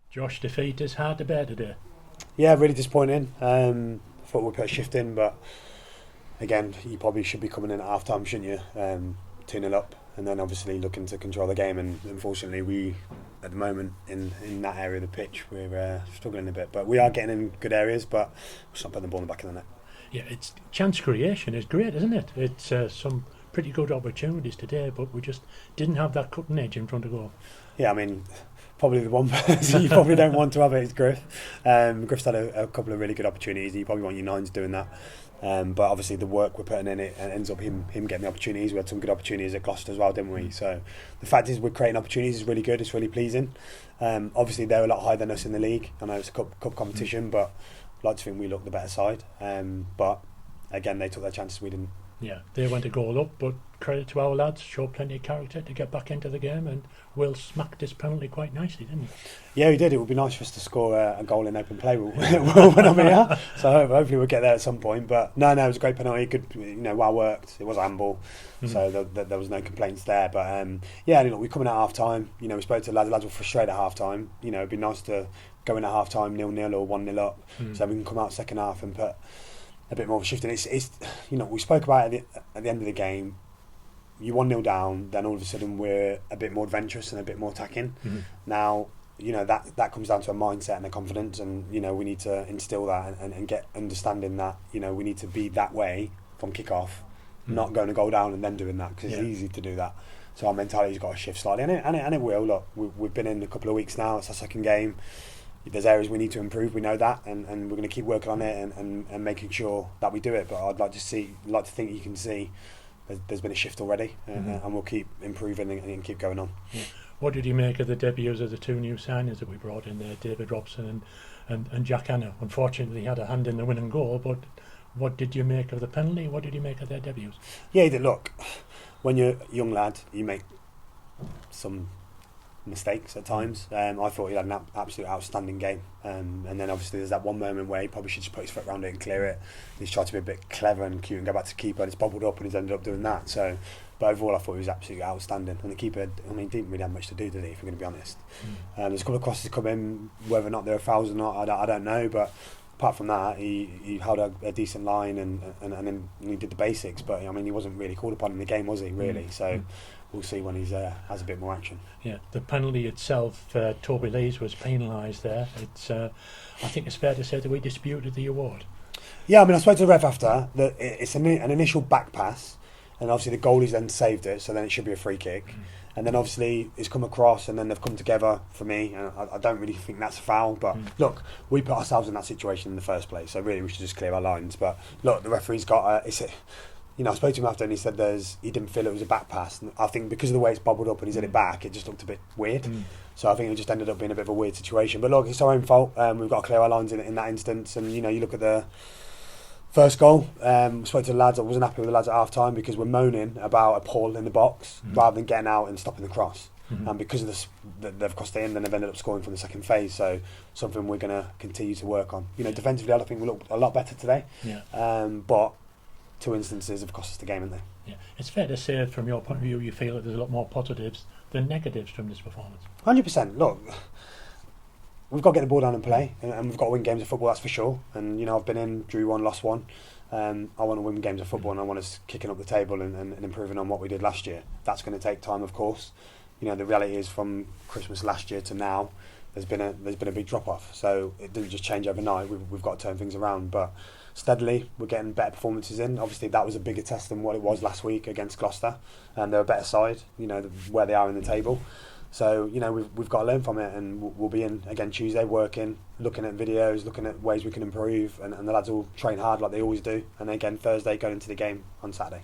Josh, defeat is hard to bear today. Yeah, really disappointing. Thought we put a shift in, but again, you probably should be coming in at half time, shouldn't you? 2-0 up, and then obviously looking to control the game. And unfortunately, we at the moment in that area of the pitch, we're struggling a bit. But we are getting in good areas, but we're just not putting the ball in the back of the net. Yeah, it's chance creation is great, isn't it? It's some pretty good opportunities today, but we just didn't have that cutting edge in front of goal. Yeah, I mean, probably the one person you probably don't want to have it is Griff. Griff's had a couple of really good opportunities. You probably want your nines doing that. But obviously the work we're putting in it ends up him getting the opportunities. We had some good opportunities at Gloucester as well, didn't we? So the fact is we're creating opportunities is really good. It's really pleasing. Obviously they're a lot higher than us in the league. I know it's a cup competition, but I'd like to think we look the better side. But again, they took their chances. We didn't. Yeah, they went a goal up, but credit to our lads, showed plenty of character to get back into the game, and Will smacked his penalty quite nicely, didn't he? Yeah, he did. It would be nice for us to score a goal in open play when I'm here. So hopefully we'll get there at some point. But no, it was a great penalty. Good, well worked. It was a handball, so there was no complaints there. But yeah, we're coming at half time. We spoke to the lads. The lads were frustrated at half time. It'd be nice to go in at half time 0-0 or 1-0 up, so we can come out second half and put a bit more of a shift in. It's we spoke about it at the end of the game. You 1-0 down, then all of a sudden we're a bit more adventurous and a bit more attacking. Now, that comes down to a mindset and a confidence, and we need to instill that and get understanding that we need to be that way from kick-off, not going to goal down and then doing that, because it's easy to do that. So our mentality's got to shift slightly, and it will. Look, we've been in a couple of weeks now. It's our second game. There's areas we need to improve, we know that, and we're going to keep working on it and making sure that we do it. But I'd like to think you can see there's been a shift already, and we'll keep improving and keep going on. Yeah. What did you make of the debuts of the two new signings that we brought in there, David Robson and Jack Hanna? Unfortunately, he had a hand in the winning goal, but what did you make of the penalty? What did you make of their debuts? Yeah, he did. Look, when you're a young lad, you make some mistakes at times. I thought he had an absolute outstanding game, and then obviously there's that one moment where he probably should just put his foot around it and clear it. He's tried to be a bit clever and cute and go back to keeper, and it's bobbled up and he's ended up doing that. So, but overall I thought he was absolutely outstanding, and the keeper, didn't really have much to do, did he, if we're going to be honest. There's a couple of crosses come in, whether or not they're fouls or not I don't know, but apart from that he held a decent line and then he did the basics, but he wasn't really called upon in the game, was he, really? So we'll see when he's has a bit more action. Yeah, the penalty itself, Toby Lees was penalised there. It's I think it's fair to say that we disputed the award. Yeah, I spoke to the ref after that. It's an initial back pass, and obviously the goalie's then saved it, so then it should be a free kick. And then obviously it's come across, and then they've come together for me. And I don't really think that's a foul, but look, we put ourselves in that situation in the first place, so really we should just clear our lines. But look, the referee's got I spoke to him after, and he said he didn't feel it was a back pass. And I think because of the way it's bubbled up and he's had it back, it just looked a bit weird. So I think it just ended up being a bit of a weird situation. But look, it's our own fault. We've got to clear our lines in that instance. And you look at the first goal. Spoke to the lads. I wasn't happy with the lads at half time because we're moaning about a Paul in the box rather than getting out and stopping the cross. And because of this, they've crossed it in, then they've ended up scoring from the second phase. So something we're going to continue to work on. Defensively, I think we looked a lot better today. But two instances have cost us the game, haven't they? Yeah, it's fair to say from your point of view you feel that there's a lot more positives than negatives from this performance. 100%. Look, we've got to get the ball down and play, and we've got to win games of football, that's for sure. And I've been in, drew one, lost one. I want to win games of football, and I want us kicking up the table and improving on what we did last year. That's going to take time, of course. The reality is from Christmas last year to now, there's been a big drop off. So it didn't just change overnight. We've got to turn things around, but steadily we're getting better performances in. Obviously that was a bigger test than what it was last week against Gloucester, and they're a better side, where they are in the table. So we've got to learn from it, and we'll be in again Tuesday, working, looking at videos, looking at ways we can improve, and the lads will train hard like they always do, and then again Thursday going into the game on Saturday.